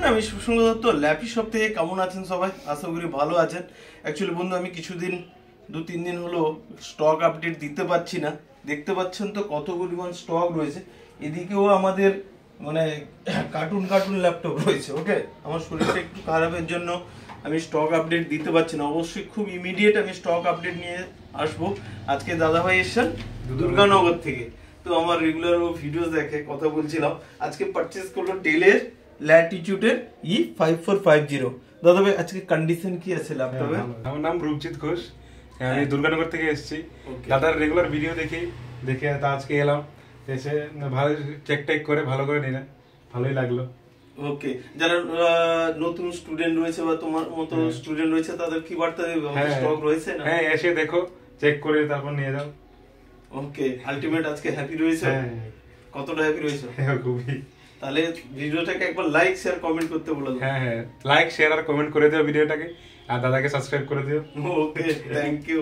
আমি Susang Dutta lappy shop থেকে। কেমন আছেন সবাই? আশা করি ভালো আছেন। অ্যাকচুয়ালি বন্ধু আমি কিছুদিন 2-3 দিন হলো স্টক আপডেট দিতে পারছি না। দেখতে পাচ্ছেন তো কত পরিমাণ স্টক রয়েছে। এদিকেও আমাদের মানে কার্টুন ল্যাপটপ রয়েছে। ওকে, আমার শরীরটা একটু খারাপের জন্য আমি স্টক আপডেট দিতে পারছি না। অবশ্যই খুব ইমিডিয়েট আমি স্টক আপডেট নিয়ে আসবো। আজকে দাদাভাই এসেছেন দুর্গানগর থেকে, তো আমার রেগুলার ও ভিডিও দেখে, কথা বলছিলাম। আজকে পারচেজ করলো ডেলের ল্যাটিটিউডের E5450। দাদা ভাই আজকে কন্ডিশন কি আছে ল্যাপটপে? আমার নাম রূপজিৎ ঘোষ, আমি দুর্গানগর থেকে এসেছি। দাদার রেগুলার ভিডিও দেখে তা আজকে এলাম, এসে ভালো চেক করে ভালো করে নিলাম, ভালোই লাগলো। ওকে, যারা নতুন স্টুডেন্ট রয়েছে বা তোমার মতো স্টুডেন্ট রয়েছে তাদের কি বার্তা দেবে? স্টক রয়েছে না? হ্যাঁ, এসে দেখো, চেক করে তারপর নিয়ে যাও। ওকে, আলটিমেট আজকে হ্যাপি রয়েছে? কতটা হ্যাপি রয়েছে? হ্যাঁ, খুবই। তাহলে ভিডিওটাকে একবার লাইক শেয়ার কমেন্ট করতে বলে দাও। হ্যাঁ, লাইক শেয়ার আর কমেন্ট করে দিও ভিডিওটাকে, আর দাদাকে সাবস্ক্রাইব করে দিও। ওকে, থ্যাংক ইউ।